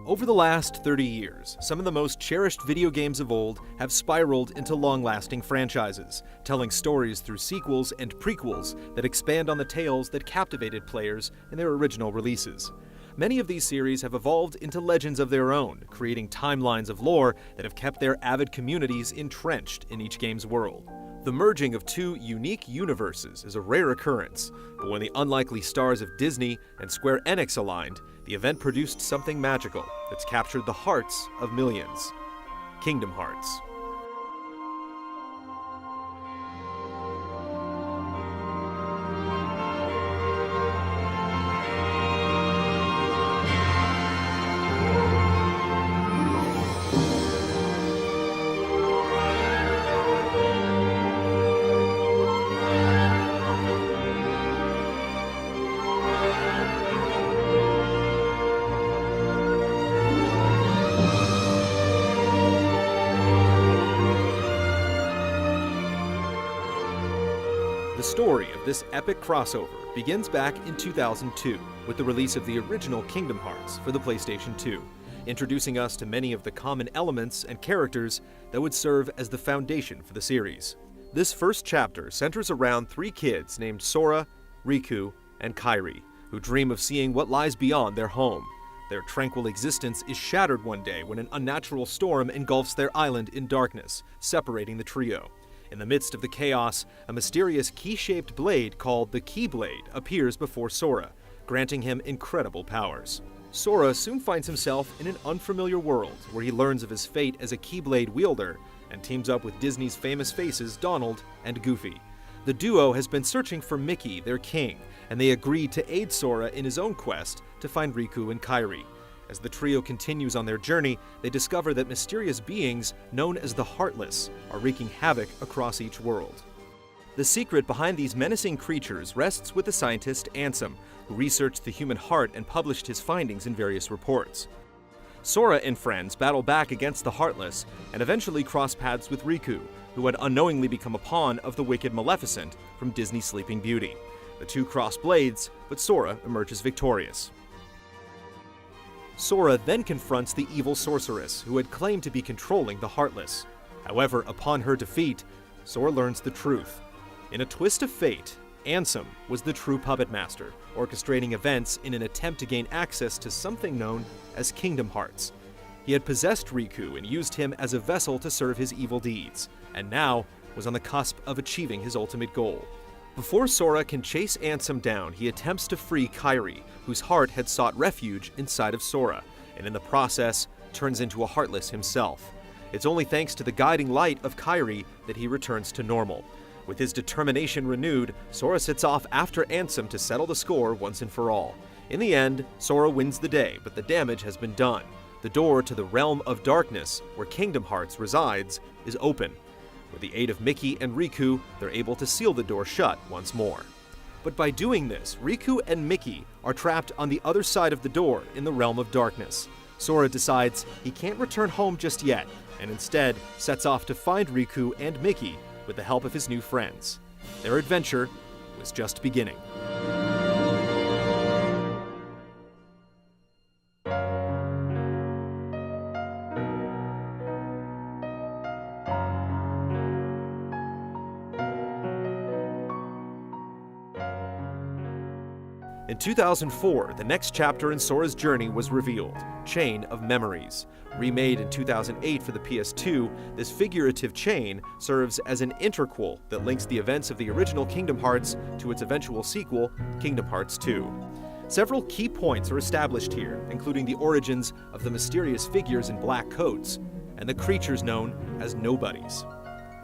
Over the last 30 years, some of the most cherished video games of old have spiraled into long-lasting franchises, telling stories through sequels and prequels that expand on the tales that captivated players in their original releases. Many of these series have evolved into legends of their own, creating timelines of lore that have kept their avid communities entrenched in each game's world. The merging of two unique universes is a rare occurrence, but when the unlikely stars of Disney and Square Enix aligned, the event produced something magical that's captured the hearts of millions. Kingdom Hearts. The story of this epic crossover begins back in 2002 with the release of the original Kingdom Hearts for the PlayStation 2, introducing us to many of the common elements and characters that would serve as the foundation for the series. This first chapter centers around three kids named Sora, Riku, and Kairi, who dream of seeing what lies beyond their home. Their tranquil existence is shattered one day when an unnatural storm engulfs their island in darkness, separating the trio. In the midst of the chaos, a mysterious key-shaped blade called the Keyblade appears before Sora, granting him incredible powers. Sora soon finds himself in an unfamiliar world where he learns of his fate as a Keyblade wielder and teams up with Disney's famous faces Donald and Goofy. The duo has been searching for Mickey, their king, and they agree to aid Sora in his own quest to find Riku and Kairi. As the trio continues on their journey, they discover that mysterious beings known as the Heartless are wreaking havoc across each world. The secret behind these menacing creatures rests with the scientist Ansem, who researched the human heart and published his findings in various reports. Sora and friends battle back against the Heartless and eventually cross paths with Riku, who had unknowingly become a pawn of the wicked Maleficent from Disney's Sleeping Beauty. The two cross blades, but Sora emerges victorious. Sora then confronts the evil sorceress who had claimed to be controlling the Heartless. However, upon her defeat, Sora learns the truth. In a twist of fate, Ansem was the true puppet master, orchestrating events in an attempt to gain access to something known as Kingdom Hearts. He had possessed Riku and used him as a vessel to serve his evil deeds, and now was on the cusp of achieving his ultimate goal. Before Sora can chase Ansem down, he attempts to free Kairi, whose heart had sought refuge inside of Sora, and in the process, turns into a Heartless himself. It's only thanks to the guiding light of Kairi that he returns to normal. With his determination renewed, Sora sets off after Ansem to settle the score once and for all. In the end, Sora wins the day, but the damage has been done. The door to the realm of darkness, where Kingdom Hearts resides, is open. With the aid of Mickey and Riku, they're able to seal the door shut once more. But by doing this, Riku and Mickey are trapped on the other side of the door in the realm of darkness. Sora decides he can't return home just yet, and instead sets off to find Riku and Mickey with the help of his new friends. Their adventure was just beginning. In 2004, the next chapter in Sora's journey was revealed, Chain of Memories. Remade in 2008 for the PS2, this figurative chain serves as an interquel that links the events of the original Kingdom Hearts to its eventual sequel, Kingdom Hearts 2. Several key points are established here, including the origins of the mysterious figures in black coats and the creatures known as Nobodies.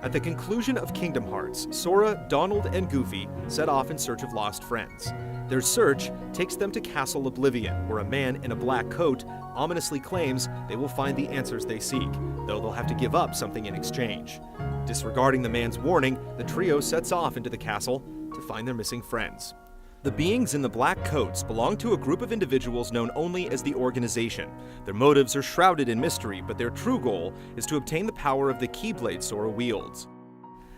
At the conclusion of Kingdom Hearts, Sora, Donald, and Goofy set off in search of lost friends. Their search takes them to Castle Oblivion, where a man in a black coat ominously claims they will find the answers they seek, though they'll have to give up something in exchange. Disregarding the man's warning, the trio sets off into the castle to find their missing friends. The beings in the black coats belong to a group of individuals known only as the Organization. Their motives are shrouded in mystery, but their true goal is to obtain the power of the Keyblade Sora wields.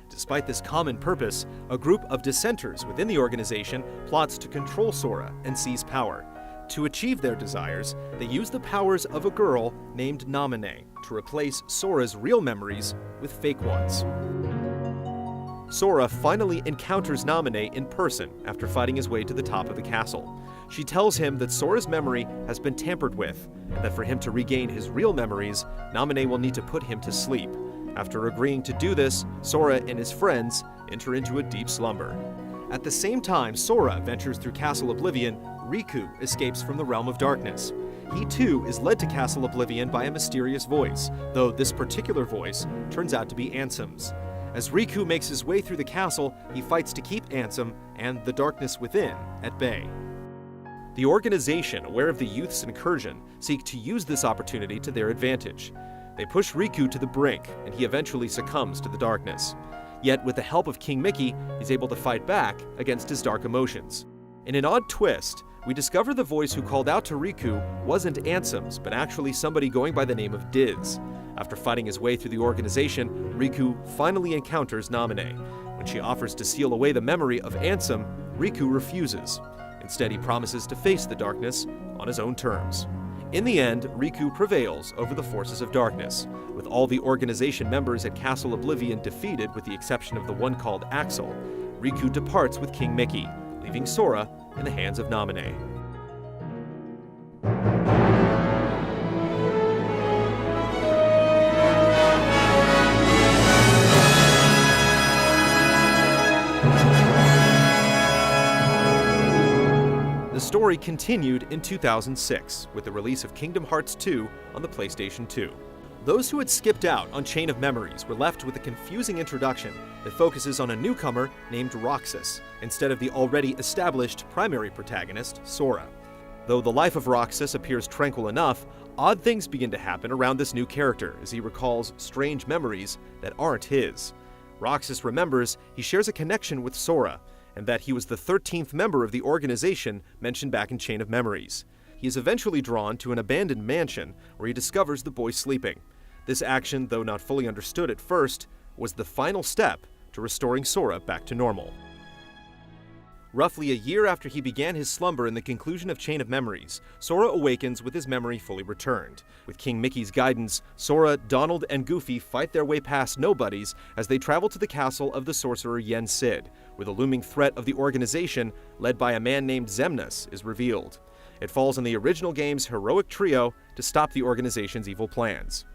Despite this common purpose, a group of dissenters within the organization plots to control Sora and seize power. To achieve their desires, they use the powers of a girl named Naminé to replace Sora's real memories with fake ones. Sora finally encounters Naminé in person after fighting his way to the top of the castle. She tells him that Sora's memory has been tampered with, and that for him to regain his real memories, Naminé will need to put him to sleep. After agreeing to do this, Sora and his friends enter into a deep slumber. At the same time Sora ventures through Castle Oblivion, Riku escapes from the Realm of Darkness. He too is led to Castle Oblivion by a mysterious voice, though this particular voice turns out to be Ansem's. As Riku makes his way through the castle, he fights to keep Ansem and the darkness within at bay. The organization, aware of the youth's incursion, seek to use this opportunity to their advantage. They push Riku to the brink, and he eventually succumbs to the darkness. Yet, with the help of King Mickey, he's able to fight back against his dark emotions. In an odd twist, we discover the voice who called out to Riku wasn't Ansem's, but actually somebody going by the name of Diz. After fighting his way through the organization, Riku finally encounters Naminé. When she offers to seal away the memory of Ansem, Riku refuses. Instead, he promises to face the darkness on his own terms. In the end, Riku prevails over the forces of darkness. With all the organization members at Castle Oblivion defeated with the exception of the one called Axel, Riku departs with King Mickey, leaving Sora in the hands of Naminé. The story continued in 2006 with the release of Kingdom Hearts 2 on the PlayStation 2. Those who had skipped out on Chain of Memories were left with a confusing introduction that focuses on a newcomer named Roxas, instead of the already established primary protagonist, Sora. Though the life of Roxas appears tranquil enough, odd things begin to happen around this new character as he recalls strange memories that aren't his. Roxas remembers he shares a connection with Sora, and that he was the 13th member of the organization mentioned back in Chain of Memories. He is eventually drawn to an abandoned mansion where he discovers the boy sleeping. This action, though not fully understood at first, was the final step to restoring Sora back to normal. Roughly a year after he began his slumber in the conclusion of Chain of Memories, Sora awakens with his memory fully returned. With King Mickey's guidance, Sora, Donald, and Goofy fight their way past nobodies as they travel to the castle of the sorcerer Yen Sid, where the looming threat of the organization, led by a man named Xemnas, is revealed. It falls on the original game's heroic trio to stop the organization's evil plans.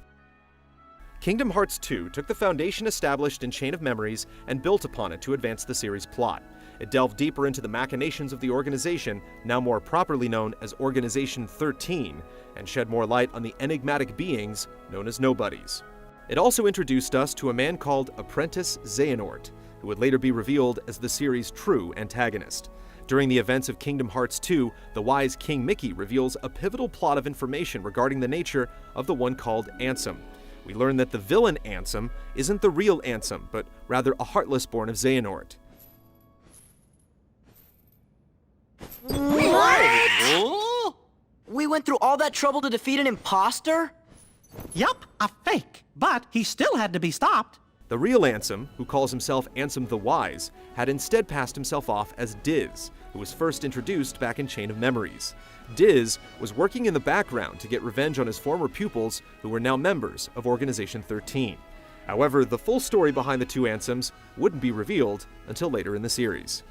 Kingdom Hearts 2 took the foundation established in Chain of Memories and built upon it to advance the series' plot. It delved deeper into the machinations of the organization, now more properly known as Organization 13, and shed more light on the enigmatic beings known as Nobodies. It also introduced us to a man called Apprentice Xehanort, who would later be revealed as the series' true antagonist. During the events of Kingdom Hearts 2, the wise King Mickey reveals a pivotal plot of information regarding the nature of the one called Ansem. We learn that the villain Ansem isn't the real Ansem, but rather a heartless born of Xehanort. What? We went through all that trouble to defeat an imposter? Yup, a fake, but he still had to be stopped. The real Ansem, who calls himself Ansem the Wise, had instead passed himself off as Diz, who was first introduced back in Chain of Memories. Diz was working in the background to get revenge on his former pupils, who were now members of Organization 13. However, the full story behind the two Ansems wouldn't be revealed until later in the series.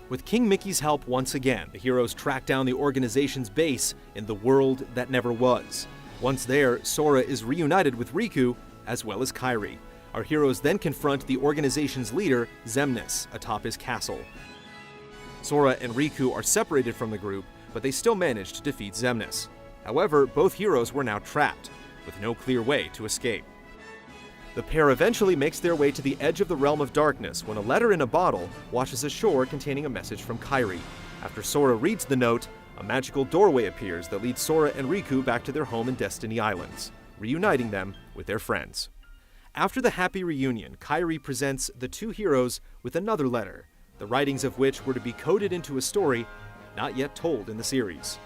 With King Mickey's help once again, the heroes track down the organization's base in the world that never was. Once there, Sora is reunited with Riku, as well as Kairi. Our heroes then confront the organization's leader, Xemnas, atop his castle. Sora and Riku are separated from the group, but they still manage to defeat Xemnas. However, both heroes were now trapped, with no clear way to escape. The pair eventually makes their way to the edge of the Realm of Darkness when a letter in a bottle washes ashore containing a message from Kairi. After Sora reads the note, a magical doorway appears that leads Sora and Riku back to their home in Destiny Islands, reuniting them with their friends. After the happy reunion, Kairi presents the two heroes with another letter, the writings of which were to be coded into a story not yet told in the series.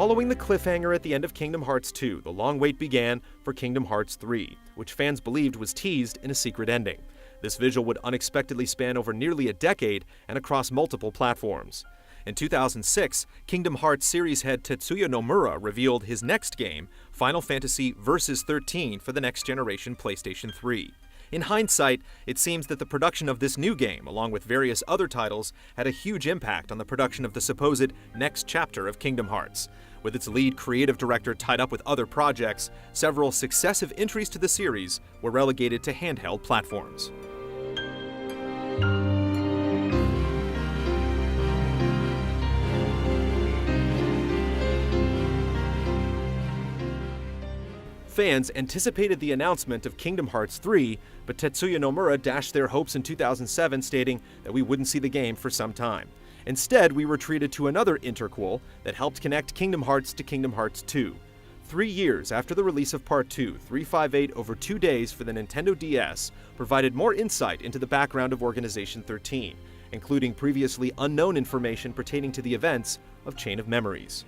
Following the cliffhanger at the end of Kingdom Hearts 2, the long wait began for Kingdom Hearts 3, which fans believed was teased in a secret ending. This visual would unexpectedly span over nearly a decade and across multiple platforms. In 2006, Kingdom Hearts series head Tetsuya Nomura revealed his next game, Final Fantasy Versus 13, for the next generation PlayStation 3. In hindsight, it seems that the production of this new game, along with various other titles, had a huge impact on the production of the supposed next chapter of Kingdom Hearts. With its lead creative director tied up with other projects, several successive entries to the series were relegated to handheld platforms. Fans anticipated the announcement of Kingdom Hearts 3, but Tetsuya Nomura dashed their hopes in 2007, stating that we wouldn't see the game for some time. Instead, we were treated to another interquel that helped connect Kingdom Hearts to Kingdom Hearts 2. 3 years after the release of Part 2, 358 over 2 days for the Nintendo DS provided more insight into the background of Organization 13, including previously unknown information pertaining to the events of Chain of Memories.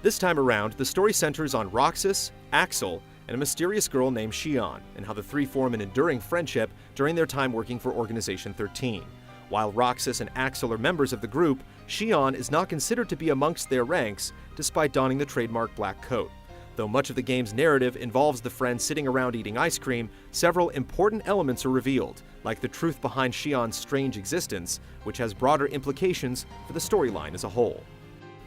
This time around, the story centers on Roxas, Axel, and a mysterious girl named Xion, and how the three form an enduring friendship during their time working for Organization 13. While Roxas and Axel are members of the group, Xion is not considered to be amongst their ranks, despite donning the trademark black coat. Though much of the game's narrative involves the friends sitting around eating ice cream, several important elements are revealed, like the truth behind Xion's strange existence, which has broader implications for the storyline as a whole.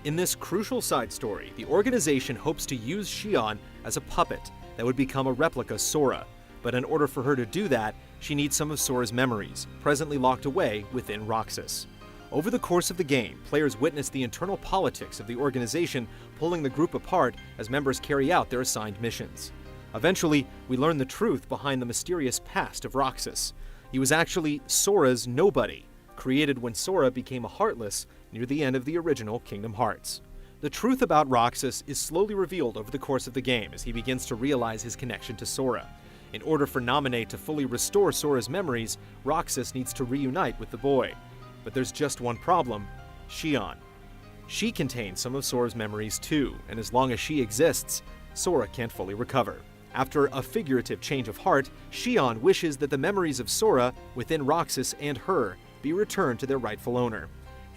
In this crucial side story, the organization hopes to use Xion as a puppet that would become a replica Sora, but in order for her to do that, she needs some of Sora's memories, presently locked away within Roxas. Over the course of the game, players witness the internal politics of the organization pulling the group apart as members carry out their assigned missions. Eventually, we learn the truth behind the mysterious past of Roxas. He was actually Sora's nobody, created when Sora became a Heartless near the end of the original Kingdom Hearts. The truth about Roxas is slowly revealed over the course of the game as he begins to realize his connection to Sora. In order for Naminé to fully restore Sora's memories, Roxas needs to reunite with the boy. But there's just one problem: Xion. She contains some of Sora's memories too, and as long as she exists, Sora can't fully recover. After a figurative change of heart, Xion wishes that the memories of Sora within Roxas and her be returned to their rightful owner.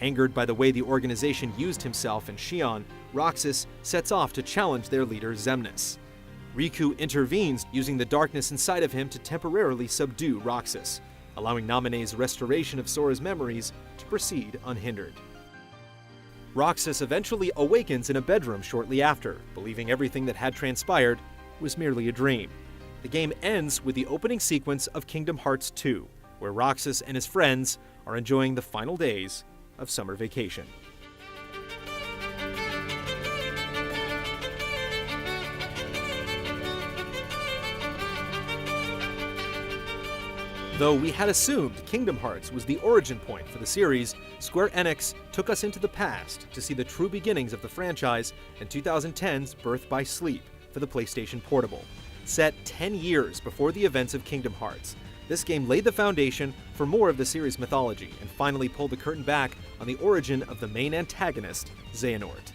Angered by the way the organization used himself and Xion, Roxas sets off to challenge their leader Xemnas. Riku intervenes, using the darkness inside of him to temporarily subdue Roxas, allowing Naminé's restoration of Sora's memories to proceed unhindered. Roxas eventually awakens in a bedroom shortly after, believing everything that had transpired was merely a dream. The game ends with the opening sequence of Kingdom Hearts 2, where Roxas and his friends are enjoying the final days of summer vacation. Though we had assumed Kingdom Hearts was the origin point for the series, Square Enix took us into the past to see the true beginnings of the franchise in 2010's Birth by Sleep for the PlayStation Portable. Set 10 years before the events of Kingdom Hearts, this game laid the foundation for more of the series' mythology and finally pulled the curtain back on the origin of the main antagonist, Xehanort.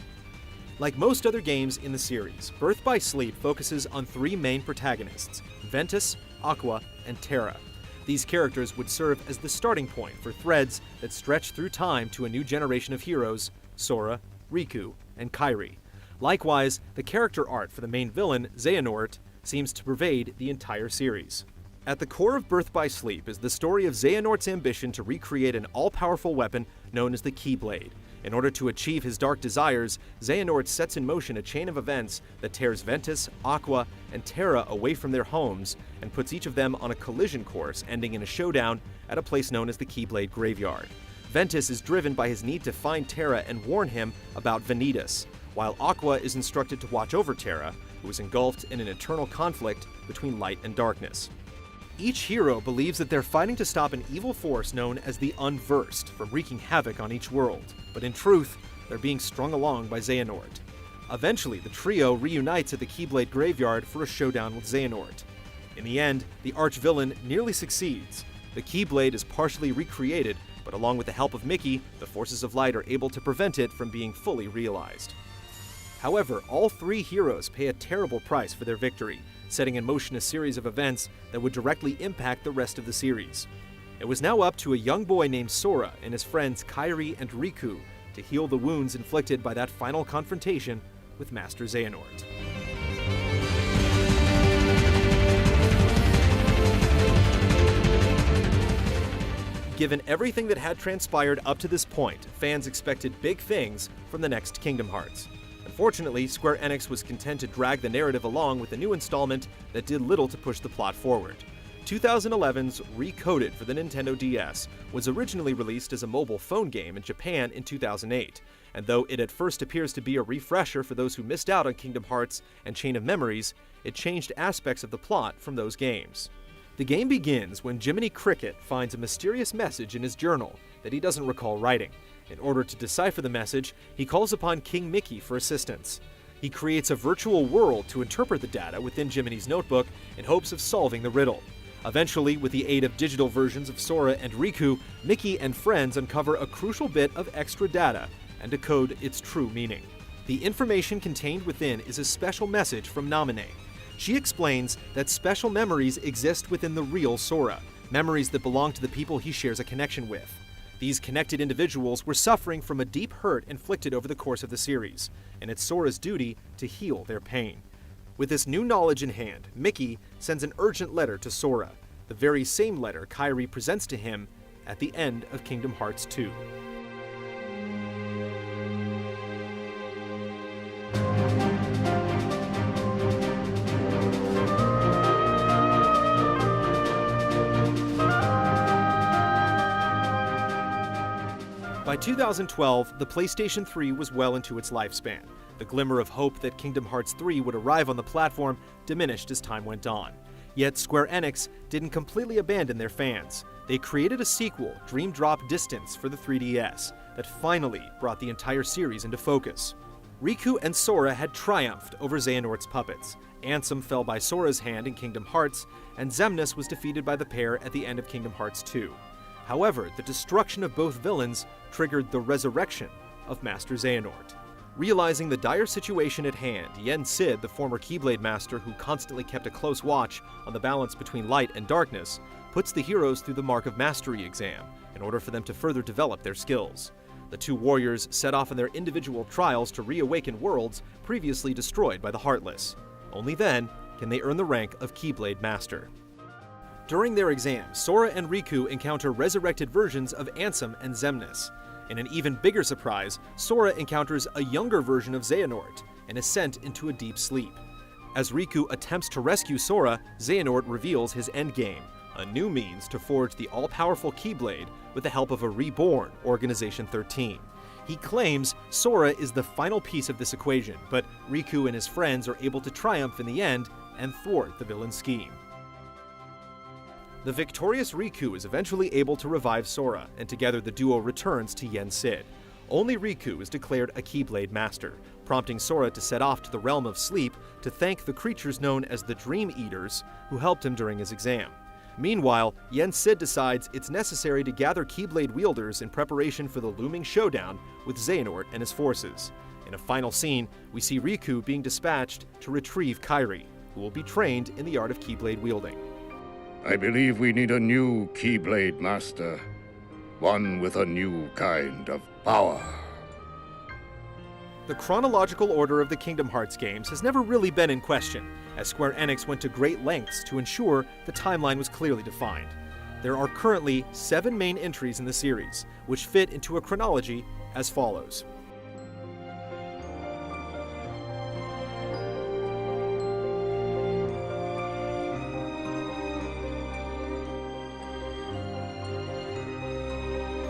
Like most other games in the series, Birth by Sleep focuses on 3 main protagonists: Ventus, Aqua, and Terra. These characters would serve as the starting point for threads that stretch through time to a new generation of heroes: Sora, Riku, and Kairi. Likewise, the character art for the main villain, Xehanort, seems to pervade the entire series. At the core of Birth by Sleep is the story of Xehanort's ambition to recreate an all-powerful weapon known as the Keyblade. In order to achieve his dark desires, Xehanort sets in motion a chain of events that tears Ventus, Aqua, and Terra away from their homes and puts each of them on a collision course, ending in a showdown at a place known as the Keyblade Graveyard. Ventus is driven by his need to find Terra and warn him about Vanitas, while Aqua is instructed to watch over Terra, who is engulfed in an eternal conflict between light and darkness. Each hero believes that they're fighting to stop an evil force known as the Unversed from wreaking havoc on each world, but in truth, they're being strung along by Xehanort. Eventually, the trio reunites at the Keyblade Graveyard for a showdown with Xehanort. In the end, the arch-villain nearly succeeds. The Keyblade is partially recreated, but along with the help of Mickey, the forces of light are able to prevent it from being fully realized. However, all three heroes pay a terrible price for their victory, setting in motion a series of events that would directly impact the rest of the series. It was now up to a young boy named Sora and his friends Kairi and Riku to heal the wounds inflicted by that final confrontation with Master Xehanort. Given everything that had transpired up to this point, fans expected big things from the next Kingdom Hearts. Unfortunately, Square Enix was content to drag the narrative along with a new installment that did little to push the plot forward. 2011's Recoded for the Nintendo DS was originally released as a mobile phone game in Japan in 2008, and though it at first appears to be a refresher for those who missed out on Kingdom Hearts and Chain of Memories, it changed aspects of the plot from those games. The game begins when Jiminy Cricket finds a mysterious message in his journal that he doesn't recall writing. In order to decipher the message, he calls upon King Mickey for assistance. He creates a virtual world to interpret the data within Jiminy's notebook in hopes of solving the riddle. Eventually, with the aid of digital versions of Sora and Riku, Mickey and friends uncover a crucial bit of extra data and decode its true meaning. The information contained within is a special message from Naminé. She explains that special memories exist within the real Sora, memories that belong to the people he shares a connection with. These connected individuals were suffering from a deep hurt inflicted over the course of the series, and it's Sora's duty to heal their pain. With this new knowledge in hand, Mickey sends an urgent letter to Sora, the very same letter Kairi presents to him at the end of Kingdom Hearts 2. By 2012, the PlayStation 3 was well into its lifespan. The glimmer of hope that Kingdom Hearts 3 would arrive on the platform diminished as time went on. Yet Square Enix didn't completely abandon their fans. They created a sequel, Dream Drop Distance, for the 3DS, that finally brought the entire series into focus. Riku and Sora had triumphed over Xehanort's puppets. Ansem fell by Sora's hand in Kingdom Hearts, and Xemnas was defeated by the pair at the end of Kingdom Hearts 2. However, the destruction of both villains triggered the resurrection of Master Xehanort. Realizing the dire situation at hand, Yen Sid, the former Keyblade Master who constantly kept a close watch on the balance between light and darkness, puts the heroes through the Mark of Mastery exam in order for them to further develop their skills. The two warriors set off on their individual trials to reawaken worlds previously destroyed by the Heartless. Only then can they earn the rank of Keyblade Master. During their exams, Sora and Riku encounter resurrected versions of Ansem and Xemnas. In an even bigger surprise, Sora encounters a younger version of Xehanort and is sent into a deep sleep. As Riku attempts to rescue Sora, Xehanort reveals his endgame, a new means to forge the all-powerful Keyblade with the help of a reborn Organization 13. He claims Sora is the final piece of this equation, but Riku and his friends are able to triumph in the end and thwart the villain's scheme. The victorious Riku is eventually able to revive Sora, and together the duo returns to Yen Sid. Only Riku is declared a Keyblade Master, prompting Sora to set off to the realm of sleep to thank the creatures known as the Dream Eaters who helped him during his exam. Meanwhile, Yen Sid decides it's necessary to gather Keyblade wielders in preparation for the looming showdown with Xehanort and his forces. In a final scene, we see Riku being dispatched to retrieve Kairi, who will be trained in the art of Keyblade wielding. I believe we need a new Keyblade Master. One with a new kind of power. The chronological order of the Kingdom Hearts games has never really been in question, as Square Enix went to great lengths to ensure the timeline was clearly defined. There are currently 7 main entries in the series, which fit into a chronology as follows.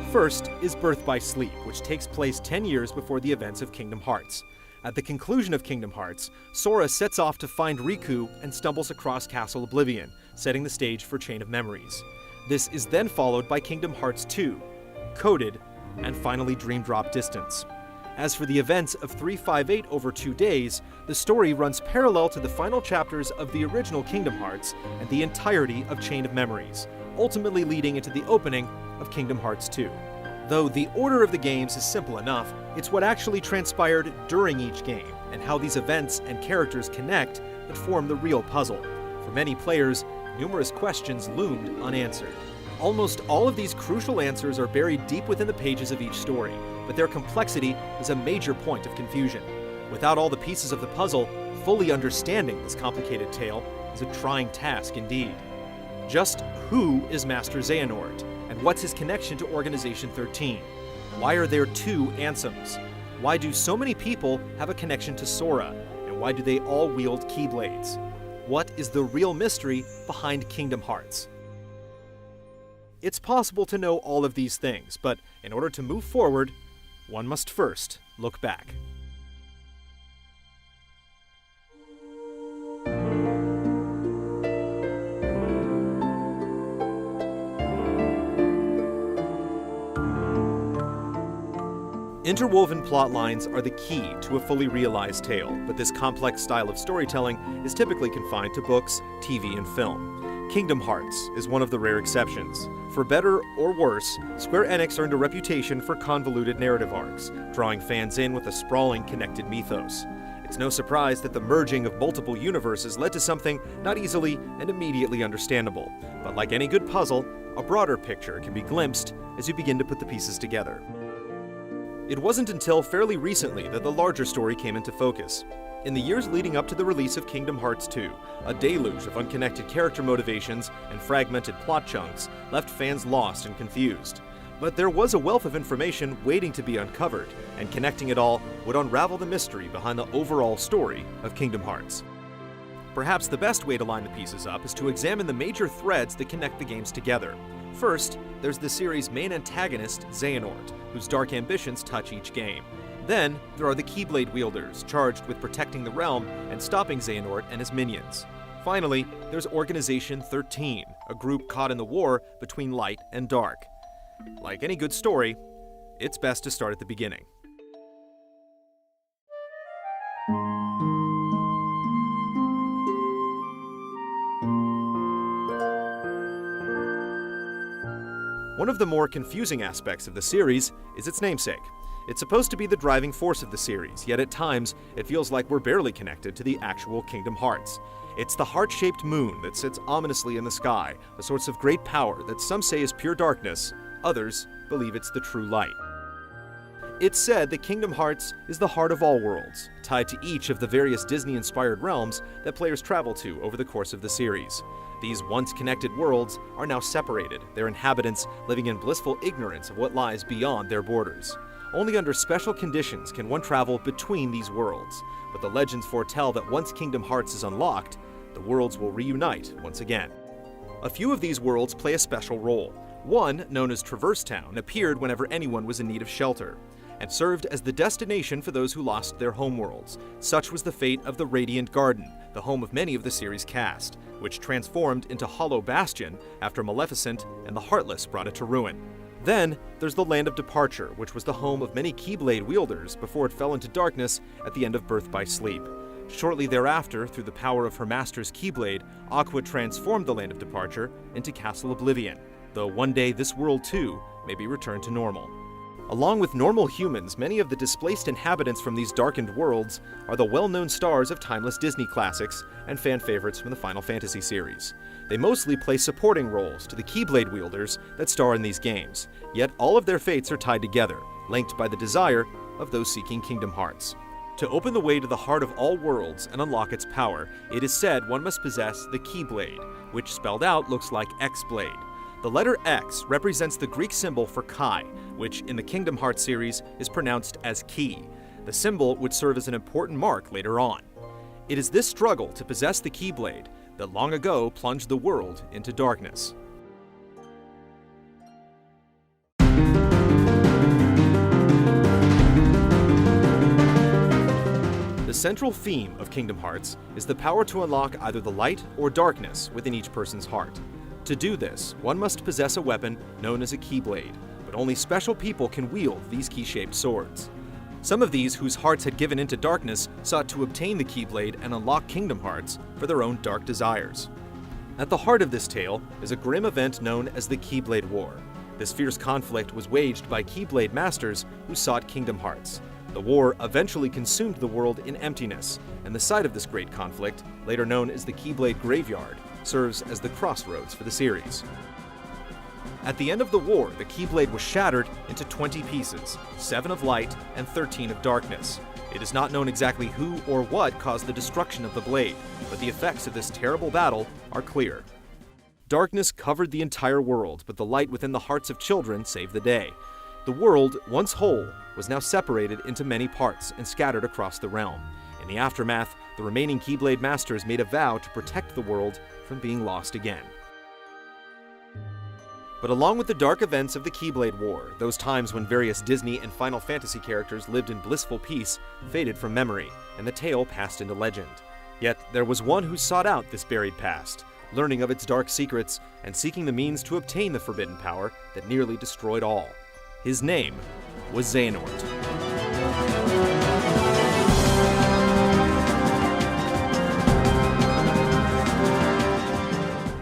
First is Birth by Sleep, which takes place 10 years before the events of Kingdom Hearts. At the conclusion of Kingdom Hearts, Sora sets off to find Riku and stumbles across Castle Oblivion, setting the stage for Chain of Memories. This is then followed by Kingdom Hearts 2, Coded, and finally Dream Drop Distance. As for the events of 358 over 2 days, the story runs parallel to the final chapters of the original Kingdom Hearts and the entirety of Chain of Memories, ultimately leading into the opening of Kingdom Hearts 2. Though the order of the games is simple enough, it's what actually transpired during each game and how these events and characters connect that form the real puzzle. For many players, numerous questions loomed unanswered. Almost all of these crucial answers are buried deep within the pages of each story, but their complexity is a major point of confusion. Without all the pieces of the puzzle, fully understanding this complicated tale is a trying task indeed. Just who is Master Xehanort, and what's his connection to Organization 13? Why are there two Ansems? Why do so many people have a connection to Sora, and why do they all wield Keyblades? What is the real mystery behind Kingdom Hearts? It's possible to know all of these things, but in order to move forward, one must first look back. Interwoven plot lines are the key to a fully realized tale, but this complex style of storytelling is typically confined to books, TV, and film. Kingdom Hearts is one of the rare exceptions. For better or worse, Square Enix earned a reputation for convoluted narrative arcs, drawing fans in with a sprawling, connected mythos. It's no surprise that the merging of multiple universes led to something not easily and immediately understandable. But like any good puzzle, a broader picture can be glimpsed as you begin to put the pieces together. It wasn't until fairly recently that the larger story came into focus. In the years leading up to the release of Kingdom Hearts 2, a deluge of unconnected character motivations and fragmented plot chunks left fans lost and confused. But there was a wealth of information waiting to be uncovered, and connecting it all would unravel the mystery behind the overall story of Kingdom Hearts. Perhaps the best way to line the pieces up is to examine the major threads that connect the games together. First, there's the series' main antagonist, Xehanort, whose dark ambitions touch each game. Then, there are the Keyblade wielders, charged with protecting the realm and stopping Xehanort and his minions. Finally, there's Organization 13, a group caught in the war between light and dark. Like any good story, it's best to start at the beginning. One of the more confusing aspects of the series is its namesake. It's supposed to be the driving force of the series, yet at times it feels like we're barely connected to the actual Kingdom Hearts. It's the heart-shaped moon that sits ominously in the sky, a source of great power that some say is pure darkness, others believe it's the true light. It's said that Kingdom Hearts is the heart of all worlds, tied to each of the various Disney-inspired realms that players travel to over the course of the series. These once-connected worlds are now separated, their inhabitants living in blissful ignorance of what lies beyond their borders. Only under special conditions can one travel between these worlds, but the legends foretell that once Kingdom Hearts is unlocked, the worlds will reunite once again. A few of these worlds play a special role. One, known as Traverse Town, appeared whenever anyone was in need of shelter, and served as the destination for those who lost their homeworlds. Such was the fate of the Radiant Garden, the home of many of the series' cast, which transformed into Hollow Bastion after Maleficent and the Heartless brought it to ruin. Then, there's the Land of Departure, which was the home of many Keyblade wielders before it fell into darkness at the end of Birth by Sleep. Shortly thereafter, through the power of her master's Keyblade, Aqua transformed the Land of Departure into Castle Oblivion, though one day this world too may be returned to normal. Along with normal humans, many of the displaced inhabitants from these darkened worlds are the well-known stars of timeless Disney classics and fan favorites from the Final Fantasy series. They mostly play supporting roles to the Keyblade wielders that star in these games, yet all of their fates are tied together, linked by the desire of those seeking Kingdom Hearts. To open the way to the heart of all worlds and unlock its power, it is said one must possess the Keyblade, which spelled out looks like X-Blade. The letter X represents the Greek symbol for Kai, which in the Kingdom Hearts series is pronounced as Key. The symbol would serve as an important mark later on. It is this struggle to possess the Keyblade that long ago plunged the world into darkness. The central theme of Kingdom Hearts is the power to unlock either the light or darkness within each person's heart. To do this, one must possess a weapon known as a Keyblade, but only special people can wield these key-shaped swords. Some of these whose hearts had given into darkness sought to obtain the Keyblade and unlock Kingdom Hearts for their own dark desires. At the heart of this tale is a grim event known as the Keyblade War. This fierce conflict was waged by Keyblade masters who sought Kingdom Hearts. The war eventually consumed the world in emptiness, and the site of this great conflict, later known as the Keyblade Graveyard, serves as the crossroads for the series. At the end of the war, the Keyblade was shattered into 20 pieces, 7 of light and 13 of darkness. It is not known exactly who or what caused the destruction of the blade, but the effects of this terrible battle are clear. Darkness covered the entire world, but the light within the hearts of children saved the day. The world, once whole, was now separated into many parts and scattered across the realm. In the aftermath, the remaining Keyblade Masters made a vow to protect the world from being lost again. But along with the dark events of the Keyblade War, those times when various Disney and Final Fantasy characters lived in blissful peace faded from memory, and the tale passed into legend. Yet there was one who sought out this buried past, learning of its dark secrets and seeking the means to obtain the forbidden power that nearly destroyed all. His name was Xehanort.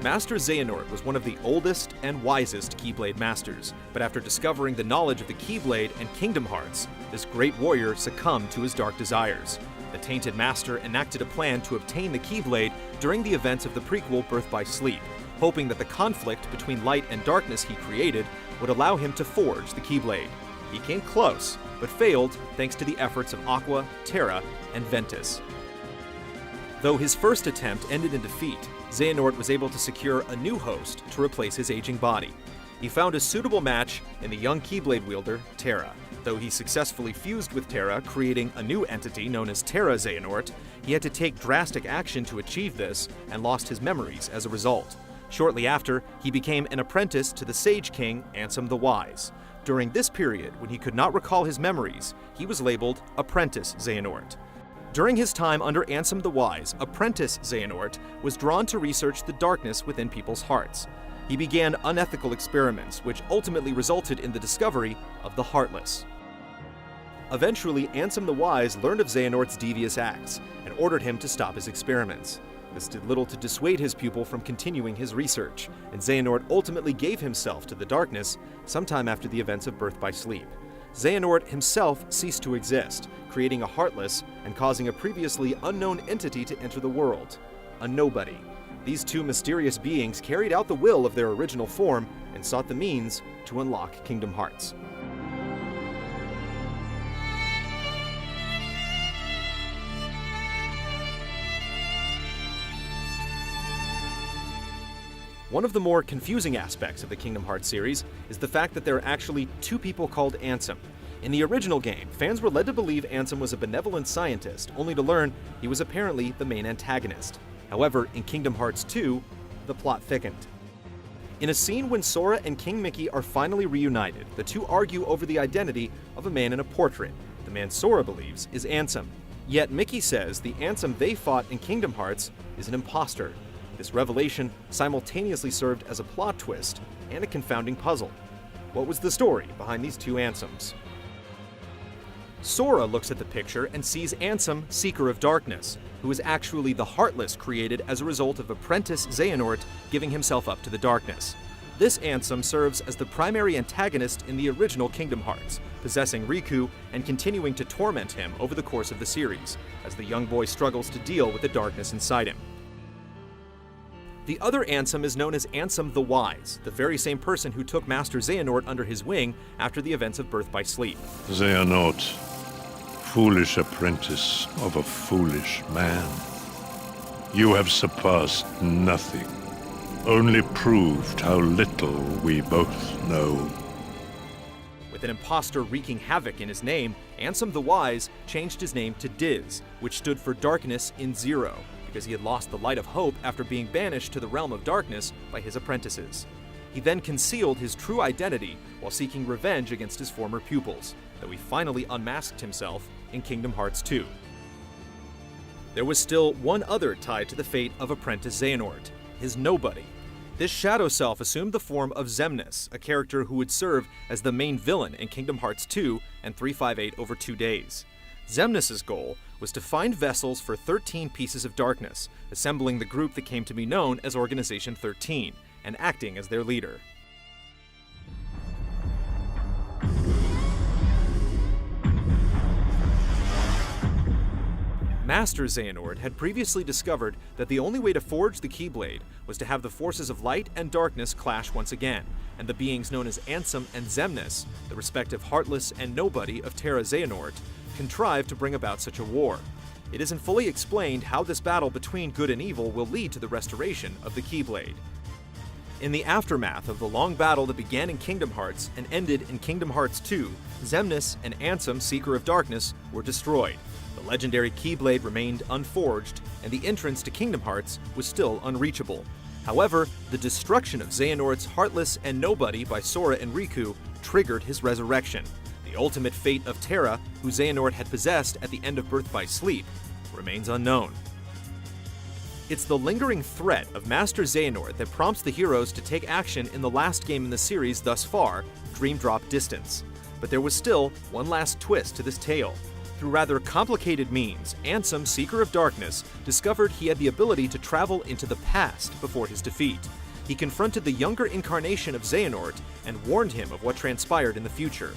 Master Xehanort was one of the oldest and wisest Keyblade Masters, but after discovering the knowledge of the Keyblade and Kingdom Hearts, this great warrior succumbed to his dark desires. The Tainted Master enacted a plan to obtain the Keyblade during the events of the prequel Birth by Sleep, hoping that the conflict between light and darkness he created would allow him to forge the Keyblade. He came close, but failed thanks to the efforts of Aqua, Terra, and Ventus. Though his first attempt ended in defeat, Xehanort was able to secure a new host to replace his aging body. He found a suitable match in the young Keyblade wielder, Terra. Though he successfully fused with Terra, creating a new entity known as Terra Xehanort, he had to take drastic action to achieve this and lost his memories as a result. Shortly after, he became an apprentice to the Sage King, Ansem the Wise. During this period, when he could not recall his memories, he was labeled Apprentice Xehanort. During his time under Ansem the Wise, Apprentice Xehanort was drawn to research the darkness within people's hearts. He began unethical experiments, which ultimately resulted in the discovery of the Heartless. Eventually, Ansem the Wise learned of Xehanort's devious acts and ordered him to stop his experiments. This did little to dissuade his pupil from continuing his research, and Xehanort ultimately gave himself to the darkness sometime after the events of Birth by Sleep. Xehanort himself ceased to exist, creating a Heartless and causing a previously unknown entity to enter the world, a nobody. These two mysterious beings carried out the will of their original form and sought the means to unlock Kingdom Hearts. One of the more confusing aspects of the Kingdom Hearts series is the fact that there are actually two people called Ansem. In the original game, fans were led to believe Ansem was a benevolent scientist, only to learn he was apparently the main antagonist. However, in Kingdom Hearts 2, the plot thickened. In a scene when Sora and King Mickey are finally reunited, the two argue over the identity of a man in a portrait. The man Sora believes is Ansem. Yet Mickey says the Ansem they fought in Kingdom Hearts is an imposter. This revelation simultaneously served as a plot twist and a confounding puzzle. What was the story behind these two Ansems? Sora looks at the picture and sees Ansem, Seeker of Darkness, who is actually the Heartless created as a result of Apprentice Xehanort giving himself up to the darkness. This Ansem serves as the primary antagonist in the original Kingdom Hearts, possessing Riku and continuing to torment him over the course of the series, as the young boy struggles to deal with the darkness inside him. The other Ansem is known as Ansem the Wise, the very same person who took Master Xehanort under his wing after the events of Birth by Sleep. Xehanort, foolish apprentice of a foolish man. You have surpassed nothing, only proved how little we both know. With an imposter wreaking havoc in his name, Ansem the Wise changed his name to Diz, which stood for Darkness in Zero, because he had lost the light of hope after being banished to the realm of darkness by his apprentices. He then concealed his true identity while seeking revenge against his former pupils, though he finally unmasked himself in Kingdom Hearts 2. There was still one other tied to the fate of Apprentice Xehanort, his nobody. This shadow self assumed the form of Xemnas, a character who would serve as the main villain in Kingdom Hearts 2 and 358 over 2 days. Xemnas' goal was to find vessels for 13 pieces of darkness, assembling the group that came to be known as Organization 13, and acting as their leader. Master Xehanort had previously discovered that the only way to forge the Keyblade was to have the forces of light and darkness clash once again, and the beings known as Ansem and Xemnas, the respective Heartless and Nobody of Terra Xehanort, contrived to bring about such a war. It isn't fully explained how this battle between good and evil will lead to the restoration of the Keyblade. In the aftermath of the long battle that began in Kingdom Hearts and ended in Kingdom Hearts 2, Xemnas and Ansem, Seeker of Darkness, were destroyed. The legendary Keyblade remained unforged, and the entrance to Kingdom Hearts was still unreachable. However, the destruction of Xehanort's Heartless and Nobody by Sora and Riku triggered his resurrection. The ultimate fate of Terra, who Xehanort had possessed at the end of Birth by Sleep, remains unknown. It's the lingering threat of Master Xehanort that prompts the heroes to take action in the last game in the series thus far, Dream Drop Distance. But there was still one last twist to this tale. Through rather complicated means, Ansem, Seeker of Darkness, discovered he had the ability to travel into the past before his defeat. He confronted the younger incarnation of Xehanort and warned him of what transpired in the future.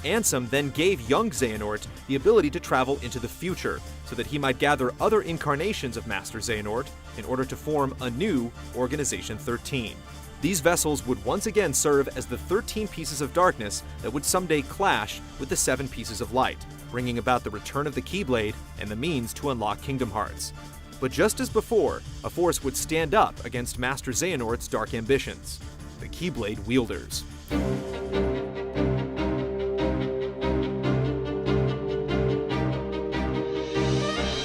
Ansem then gave young Xehanort the ability to travel into the future, so that he might gather other incarnations of Master Xehanort in order to form a new Organization 13. These vessels would once again serve as the 13 pieces of darkness that would someday clash with the 7 pieces of light, bringing about the return of the Keyblade and the means to unlock Kingdom Hearts. But just as before, a force would stand up against Master Xehanort's dark ambitions: the Keyblade wielders.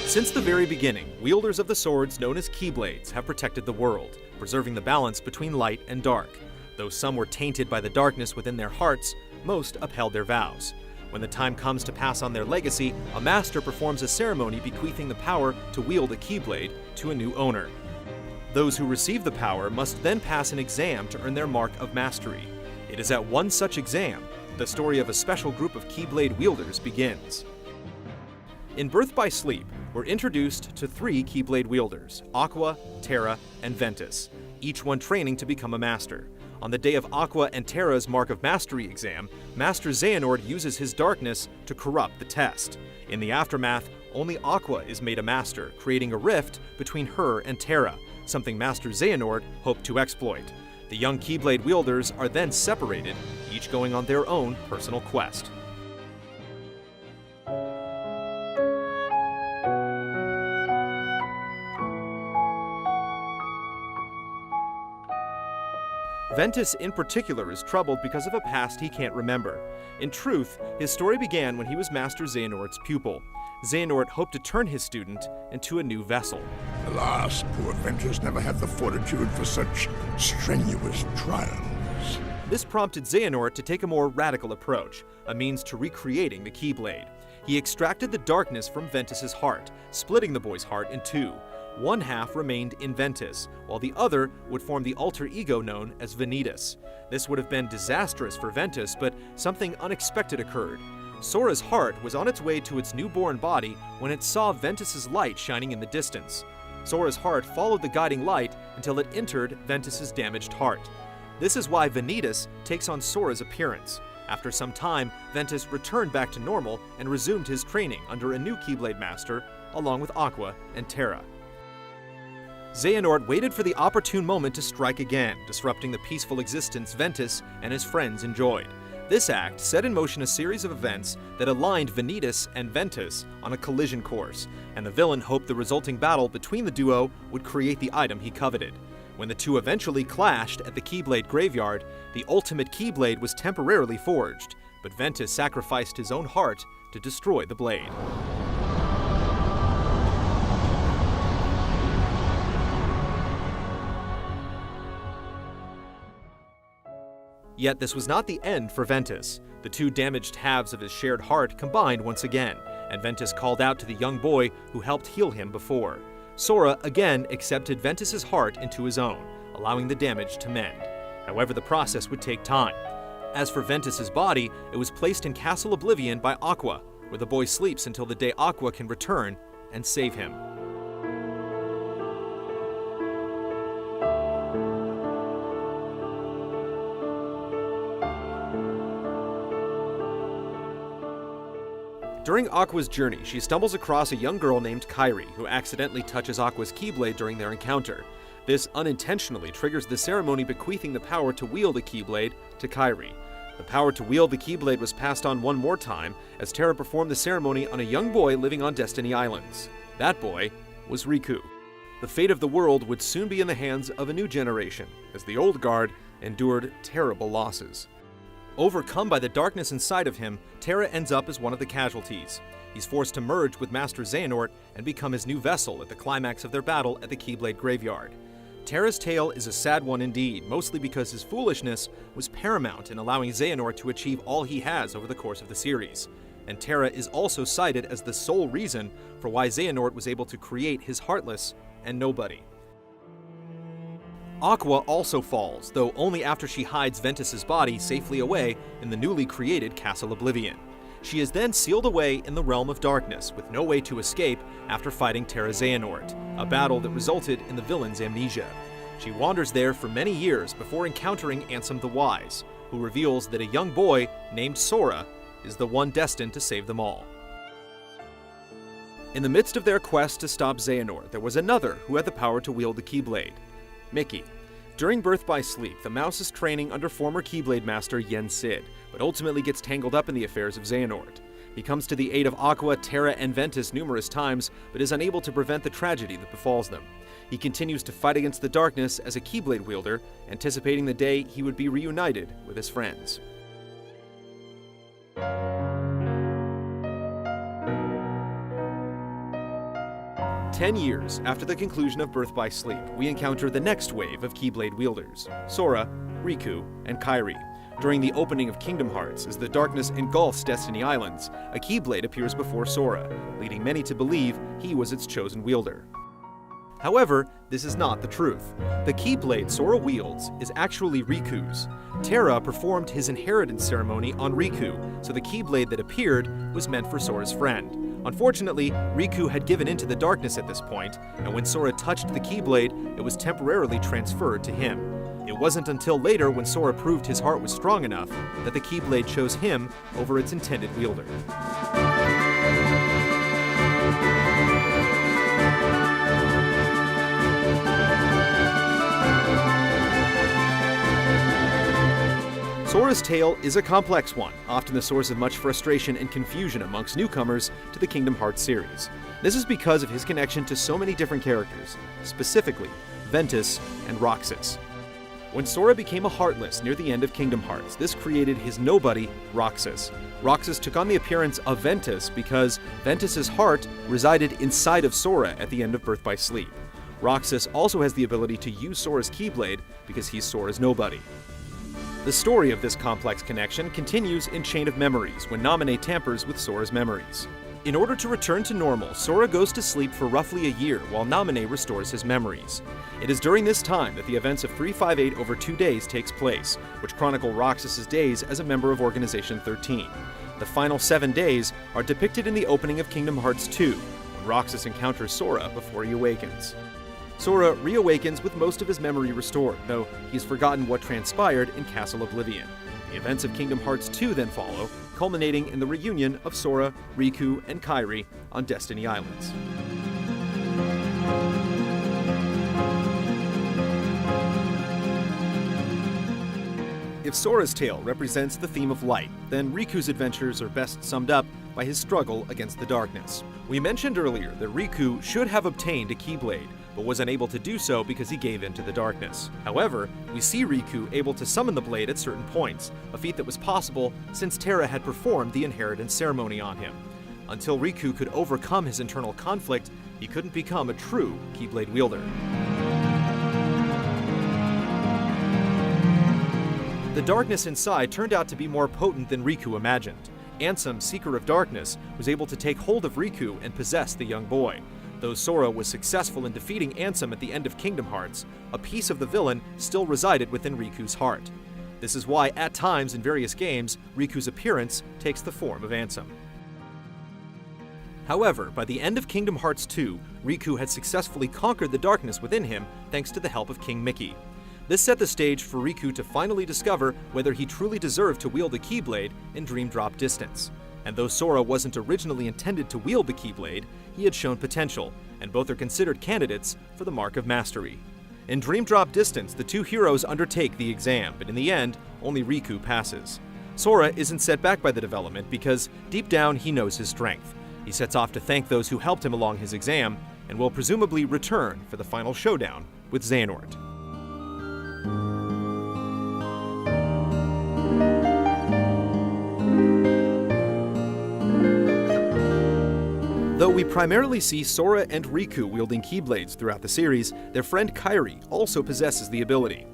Since the very beginning, wielders of the swords known as Keyblades have protected the world, preserving the balance between light and dark. Though some were tainted by the darkness within their hearts, most upheld their vows. When the time comes to pass on their legacy, a master performs a ceremony bequeathing the power to wield a Keyblade to a new owner. Those who receive the power must then pass an exam to earn their mark of mastery. It is at one such exam that the story of a special group of Keyblade wielders begins. In Birth by Sleep, we're introduced to 3 Keyblade wielders: Aqua, Terra, and Ventus, each one training to become a master. On the day of Aqua and Terra's Mark of Mastery exam, Master Xehanort uses his darkness to corrupt the test. In the aftermath, only Aqua is made a master, creating a rift between her and Terra, something Master Xehanort hoped to exploit. The young Keyblade wielders are then separated, each going on their own personal quest. Ventus in particular is troubled because of a past he can't remember. In truth, his story began when he was Master Xehanort's pupil. Xehanort hoped to turn his student into a new vessel. Alas, poor Ventus never had the fortitude for such strenuous trials. This prompted Xehanort to take a more radical approach, a means to recreating the Keyblade. He extracted the darkness from Ventus's heart, splitting the boy's heart in 2. One half remained in Ventus, while the other would form the alter ego known as Vanitas. This would have been disastrous for Ventus, but something unexpected occurred. Sora's heart was on its way to its newborn body when it saw Ventus's light shining in the distance. Sora's heart followed the guiding light until it entered Ventus's damaged heart. This is why Vanitas takes on Sora's appearance. After some time, Ventus returned back to normal and resumed his training under a new Keyblade master, along with Aqua and Terra. Xehanort waited for the opportune moment to strike again, disrupting the peaceful existence Ventus and his friends enjoyed. This act set in motion a series of events that aligned Vanitas and Ventus on a collision course, and the villain hoped the resulting battle between the duo would create the item he coveted. When the two eventually clashed at the Keyblade graveyard, the ultimate Keyblade was temporarily forged, but Ventus sacrificed his own heart to destroy the blade. Yet this was not the end for Ventus. The 2 damaged halves of his shared heart combined once again, and Ventus called out to the young boy who helped heal him before. Sora again accepted Ventus's heart into his own, allowing the damage to mend. However, the process would take time. As for Ventus's body, it was placed in Castle Oblivion by Aqua, where the boy sleeps until the day Aqua can return and save him. During Aqua's journey, she stumbles across a young girl named Kairi, who accidentally touches Aqua's Keyblade during their encounter. This unintentionally triggers the ceremony bequeathing the power to wield a Keyblade to Kairi. The power to wield the Keyblade was passed on one more time, as Terra performed the ceremony on a young boy living on Destiny Islands. That boy was Riku. The fate of the world would soon be in the hands of a new generation, as the old guard endured terrible losses. Overcome by the darkness inside of him, Terra ends up as one of the casualties. He's forced to merge with Master Xehanort and become his new vessel at the climax of their battle at the Keyblade Graveyard. Terra's tale is a sad one indeed, mostly because his foolishness was paramount in allowing Xehanort to achieve all he has over the course of the series. And Terra is also cited as the sole reason for why Xehanort was able to create his Heartless and Nobody. Aqua also falls, though only after she hides Ventus's body safely away in the newly created Castle Oblivion. She is then sealed away in the Realm of Darkness, with no way to escape after fighting Terra Xehanort, a battle that resulted in the villain's amnesia. She wanders there for many years before encountering Ansem the Wise, who reveals that a young boy named Sora is the one destined to save them all. In the midst of their quest to stop Xehanort, there was another who had the power to wield the Keyblade, Mickey. During Birth by Sleep, the mouse is training under former Keyblade Master Yen Sid, but ultimately gets tangled up in the affairs of Xehanort. He comes to the aid of Aqua, Terra, and Ventus numerous times, but is unable to prevent the tragedy that befalls them. He continues to fight against the darkness as a Keyblade wielder, anticipating the day he would be reunited with his friends. Ten years after the conclusion of Birth by Sleep, we encounter the next wave of Keyblade wielders, Sora, Riku, and Kairi. During the opening of Kingdom Hearts, as the darkness engulfs Destiny Islands, a Keyblade appears before Sora, leading many to believe he was its chosen wielder. However, this is not the truth. The Keyblade Sora wields is actually Riku's. Terra performed his inheritance ceremony on Riku, so the Keyblade that appeared was meant for Sora's friend. Unfortunately, Riku had given in to the darkness at this point, and when Sora touched the Keyblade, it was temporarily transferred to him. It wasn't until later, when Sora proved his heart was strong enough, that the Keyblade chose him over its intended wielder. Sora's tale is a complex one, often the source of much frustration and confusion amongst newcomers to the Kingdom Hearts series. This is because of his connection to so many different characters, specifically Ventus and Roxas. When Sora became a Heartless near the end of Kingdom Hearts, this created his nobody, Roxas. Roxas took on the appearance of Ventus because Ventus's heart resided inside of Sora at the end of Birth by Sleep. Roxas also has the ability to use Sora's Keyblade because he's Sora's nobody. The story of this complex connection continues in Chain of Memories, when Naminé tampers with Sora's memories. In order to return to normal, Sora goes to sleep for roughly a year while Naminé restores his memories. It is during this time that the events of 358 over 2 days takes place, which chronicle Roxas' days as a member of Organization 13. The final 7 days are depicted in the opening of Kingdom Hearts 2, when Roxas encounters Sora before he awakens. Sora reawakens with most of his memory restored, though he's forgotten what transpired in Castle Oblivion. The events of Kingdom Hearts 2 then follow, culminating in the reunion of Sora, Riku, and Kairi on Destiny Islands. If Sora's tale represents the theme of light, then Riku's adventures are best summed up by his struggle against the darkness. We mentioned earlier that Riku should have obtained a Keyblade, but was unable to do so because he gave in to the darkness. However, we see Riku able to summon the blade at certain points, a feat that was possible since Terra had performed the inheritance ceremony on him. Until Riku could overcome his internal conflict, he couldn't become a true Keyblade wielder. The darkness inside turned out to be more potent than Riku imagined. Ansem, Seeker of Darkness, was able to take hold of Riku and possess the young boy. Though Sora was successful in defeating Ansem at the end of Kingdom Hearts, a piece of the villain still resided within Riku's heart. This is why, at times in various games, Riku's appearance takes the form of Ansem. However, by the end of Kingdom Hearts 2, Riku had successfully conquered the darkness within him thanks to the help of King Mickey. This set the stage for Riku to finally discover whether he truly deserved to wield a Keyblade in Dream Drop Distance. And though Sora wasn't originally intended to wield the Keyblade, he had shown potential, and both are considered candidates for the Mark of Mastery. In Dream Drop Distance, the two heroes undertake the exam, but in the end, only Riku passes. Sora isn't set back by the development because, deep down, he knows his strength. He sets off to thank those who helped him along his exam, and will presumably return for the final showdown with Xehanort. Though we primarily see Sora and Riku wielding Keyblades throughout the series, their friend Kairi also possesses the ability.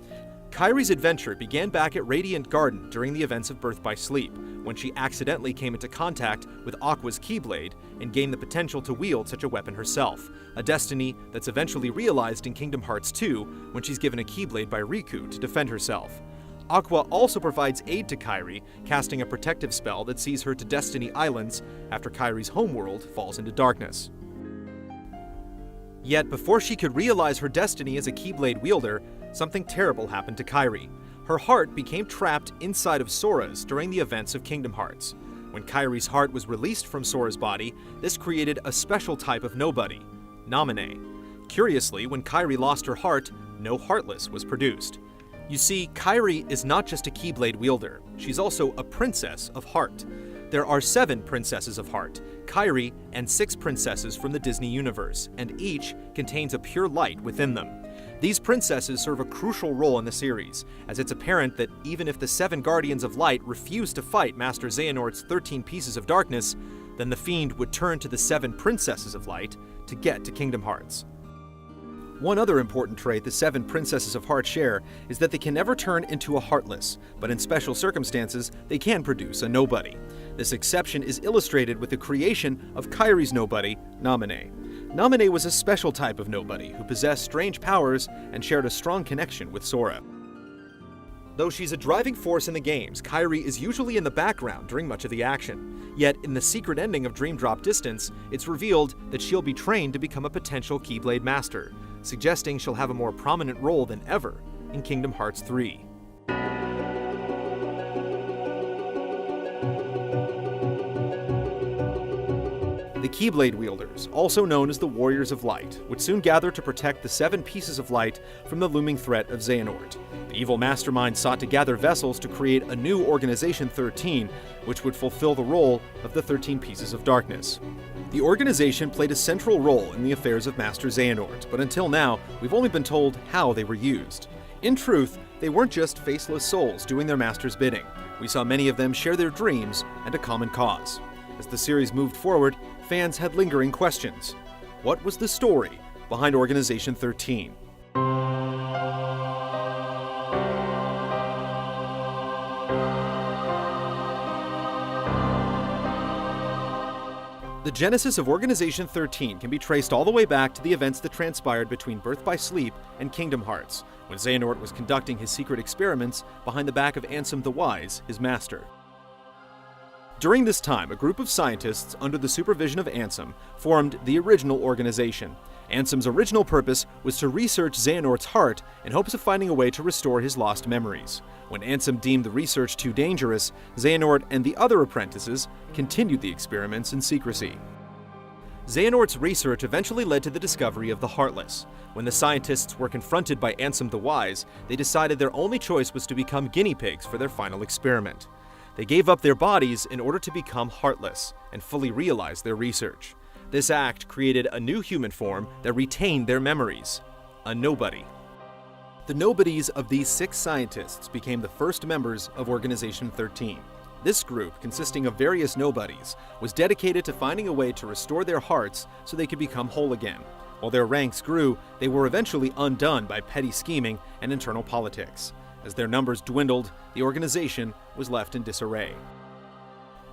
Kairi's adventure began back at Radiant Garden during the events of Birth by Sleep, when she accidentally came into contact with Aqua's Keyblade and gained the potential to wield such a weapon herself, a destiny that's eventually realized in Kingdom Hearts 2 when she's given a Keyblade by Riku to defend herself. Aqua also provides aid to Kairi, casting a protective spell that sees her to Destiny Islands after Kairi's homeworld falls into darkness. Yet before she could realize her destiny as a Keyblade wielder, something terrible happened to Kairi. Her heart became trapped inside of Sora's during the events of Kingdom Hearts. When Kairi's heart was released from Sora's body, this created a special type of nobody, Naminé. Curiously, when Kairi lost her heart, no Heartless was produced. You see, Kairi is not just a Keyblade wielder, she's also a Princess of Heart. There are 7 Princesses of Heart, Kairi and 6 princesses from the Disney universe, and each contains a pure light within them. These princesses serve a crucial role in the series, as it's apparent that even if the 7 Guardians of Light refuse to fight Master Xehanort's 13 pieces of darkness, then the Fiend would turn to the 7 Princesses of Light to get to Kingdom Hearts. One other important trait the 7 Princesses of Heart share is that they can never turn into a Heartless, but in special circumstances, they can produce a Nobody. This exception is illustrated with the creation of Kairi's Nobody, Naminé. Naminé was a special type of Nobody who possessed strange powers and shared a strong connection with Sora. Though she's a driving force in the games, Kairi is usually in the background during much of the action. Yet, in the secret ending of Dream Drop Distance, it's revealed that she'll be trained to become a potential Keyblade Master, suggesting she'll have a more prominent role than ever in Kingdom Hearts 3. The Keyblade wielders, also known as the Warriors of Light, would soon gather to protect the 7 pieces of light from the looming threat of Xehanort. The evil mastermind sought to gather vessels to create a new Organization 13, which would fulfill the role of the 13 pieces of darkness. The organization played a central role in the affairs of Master Xehanort, but until now, we've only been told how they were used. In truth, they weren't just faceless souls doing their master's bidding. We saw many of them share their dreams and a common cause. As the series moved forward, fans had lingering questions. What was the story behind Organization 13? The genesis of Organization 13 can be traced all the way back to the events that transpired between Birth by Sleep and Kingdom Hearts, when Xehanort was conducting his secret experiments behind the back of Ansem the Wise, his master. During this time, a group of scientists under the supervision of Ansem formed the original organization. Ansem's original purpose was to research Xehanort's heart in hopes of finding a way to restore his lost memories. When Ansem deemed the research too dangerous, Xehanort and the other apprentices continued the experiments in secrecy. Xehanort's research eventually led to the discovery of the Heartless. When the scientists were confronted by Ansem the Wise, they decided their only choice was to become guinea pigs for their final experiment. They gave up their bodies in order to become heartless and fully realize their research. This act created a new human form that retained their memories, a nobody. The nobodies of these 6 scientists became the first members of Organization 13. This group, consisting of various nobodies, was dedicated to finding a way to restore their hearts so they could become whole again. While their ranks grew, they were eventually undone by petty scheming and internal politics. As their numbers dwindled, the organization was left in disarray.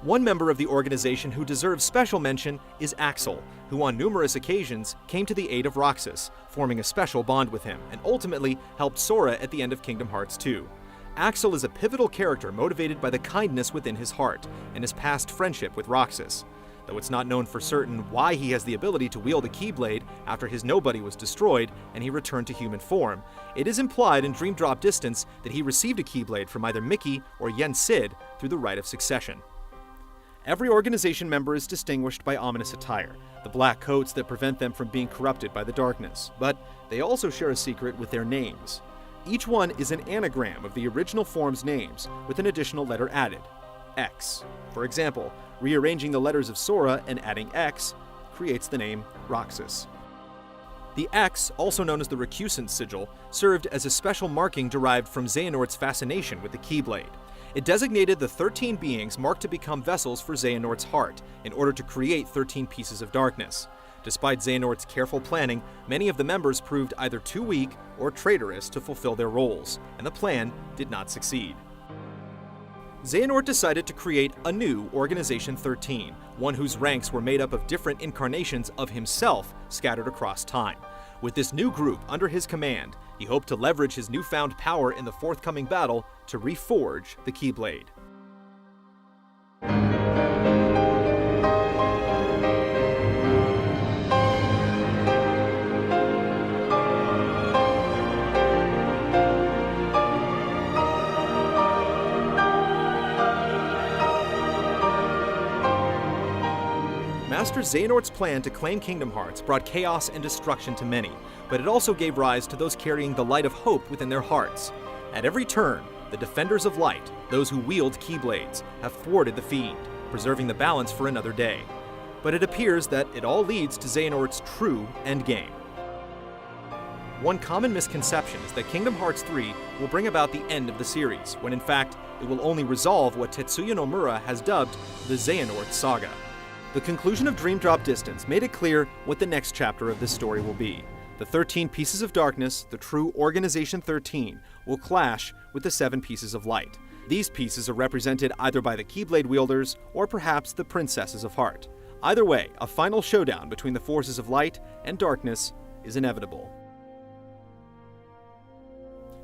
One member of the organization who deserves special mention is Axel, who on numerous occasions came to the aid of Roxas, forming a special bond with him, and ultimately helped Sora at the end of Kingdom Hearts 2. Axel is a pivotal character motivated by the kindness within his heart and his past friendship with Roxas. Though it's not known for certain why he has the ability to wield a Keyblade after his nobody was destroyed and he returned to human form, it is implied in Dream Drop Distance that he received a Keyblade from either Mickey or Yen Sid through the rite of succession. Every organization member is distinguished by ominous attire, the black coats that prevent them from being corrupted by the darkness, but they also share a secret with their names. Each one is an anagram of the original form's names, with an additional letter added, X. For example, rearranging the letters of Sora and adding X creates the name Roxas. The X, also known as the recusant sigil, served as a special marking derived from Xehanort's fascination with the Keyblade. It designated the 13 beings marked to become vessels for Xehanort's heart, in order to create 13 pieces of darkness. Despite Xehanort's careful planning, many of the members proved either too weak or traitorous to fulfill their roles, and the plan did not succeed. Xehanort decided to create a new Organization 13, one whose ranks were made up of different incarnations of himself scattered across time. With this new group under his command, he hoped to leverage his newfound power in the forthcoming battle to reforge the Keyblade. Master Xehanort's plan to claim Kingdom Hearts brought chaos and destruction to many, but it also gave rise to those carrying the light of hope within their hearts. At every turn, the Defenders of Light, those who wield Keyblades, have thwarted the Fiend, preserving the balance for another day. But it appears that it all leads to Xehanort's true endgame. One common misconception is that Kingdom Hearts 3 will bring about the end of the series, when in fact, it will only resolve what Tetsuya Nomura has dubbed the Xehanort Saga. The conclusion of Dream Drop Distance made it clear what the next chapter of this story will be. The 13 Pieces of Darkness, the true Organization 13, will clash with the 7 Pieces of Light. These pieces are represented either by the Keyblade wielders or perhaps the Princesses of Heart. Either way, a final showdown between the forces of light and darkness is inevitable.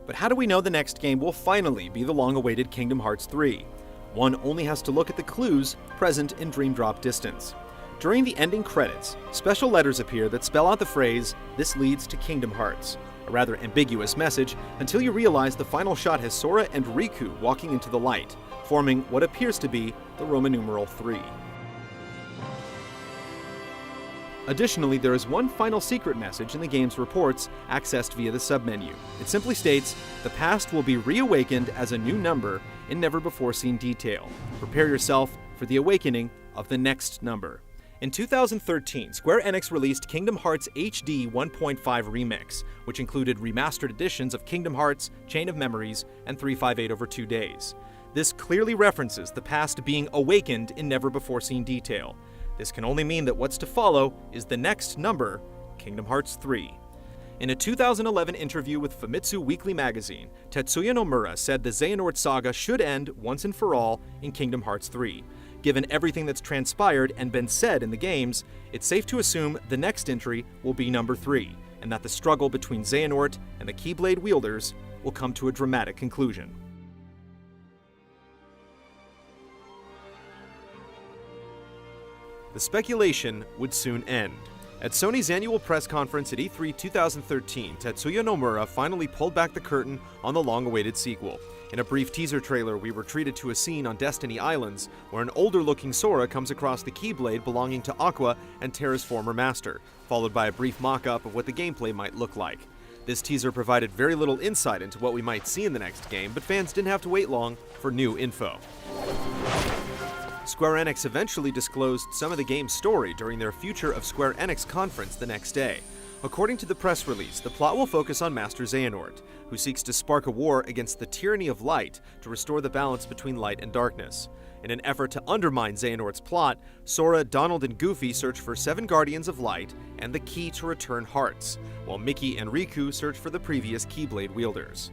But how do we know the next game will finally be the long-awaited Kingdom Hearts 3? One only has to look at the clues present in Dream Drop Distance. During the ending credits, special letters appear that spell out the phrase, "This leads to Kingdom Hearts," a rather ambiguous message until you realize the final shot has Sora and Riku walking into the light, forming what appears to be the Roman numeral 3. Additionally, there is one final secret message in the game's reports accessed via the submenu. It simply states, "The past will be reawakened as a new number in never-before-seen detail. Prepare yourself for the awakening of the next number." In 2013, Square Enix released Kingdom Hearts HD 1.5 Remix, which included remastered editions of Kingdom Hearts, Chain of Memories, and 358 Over 2 Days. This clearly references the past being awakened in never-before-seen detail. This can only mean that what's to follow is the next number, Kingdom Hearts 3. In a 2011 interview with Famitsu Weekly magazine, Tetsuya Nomura said the Xehanort Saga should end once and for all in Kingdom Hearts 3. Given everything that's transpired and been said in the games, it's safe to assume the next entry will be number 3, and that the struggle between Xehanort and the Keyblade wielders will come to a dramatic conclusion. The speculation would soon end. At Sony's annual press conference at E3 2013, Tetsuya Nomura finally pulled back the curtain on the long-awaited sequel. In a brief teaser trailer, we were treated to a scene on Destiny Islands where an older-looking Sora comes across the Keyblade belonging to Aqua and Terra's former master, followed by a brief mock-up of what the gameplay might look like. This teaser provided very little insight into what we might see in the next game, but fans didn't have to wait long for new info. Square Enix eventually disclosed some of the game's story during their Future of Square Enix conference the next day. According to the press release, the plot will focus on Master Xehanort, who seeks to spark a war against the tyranny of light to restore the balance between light and darkness. In an effort to undermine Xehanort's plot, Sora, Donald, and Goofy search for 7 Guardians of Light and the key to return hearts, while Mickey and Riku search for the previous Keyblade wielders.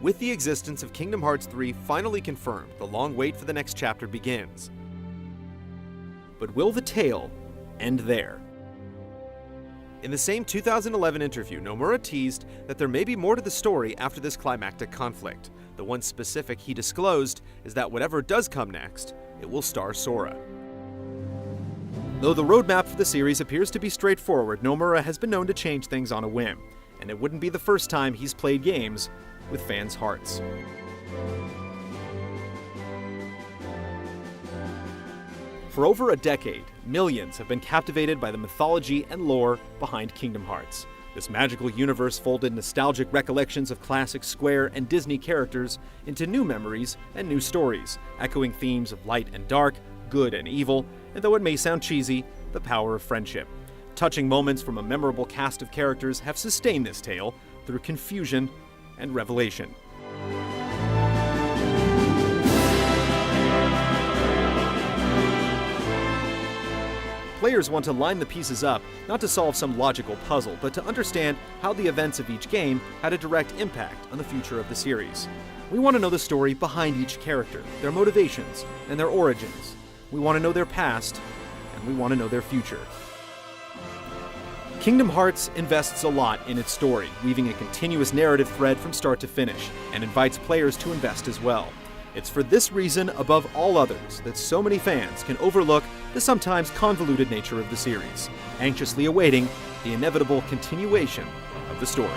With the existence of Kingdom Hearts 3 finally confirmed, the long wait for the next chapter begins. But will the tale end there? In the same 2011 interview, Nomura teased that there may be more to the story after this climactic conflict. The one specific he disclosed is that whatever does come next, it will star Sora. Though the roadmap for the series appears to be straightforward, Nomura has been known to change things on a whim, and it wouldn't be the first time he's played games with fans' hearts. For over a decade, millions have been captivated by the mythology and lore behind Kingdom Hearts. This magical universe folded nostalgic recollections of classic Square and Disney characters into new memories and new stories, echoing themes of light and dark, good and evil, and though it may sound cheesy, the power of friendship. Touching moments from a memorable cast of characters have sustained this tale through confusion and revelation. Players want to line the pieces up, not to solve some logical puzzle, but to understand how the events of each game had a direct impact on the future of the series. We want to know the story behind each character, their motivations, and their origins. We want to know their past, and we want to know their future. Kingdom Hearts invests a lot in its story, weaving a continuous narrative thread from start to finish, and invites players to invest as well. It's for this reason, above all others, that so many fans can overlook the sometimes convoluted nature of the series, anxiously awaiting the inevitable continuation of the story.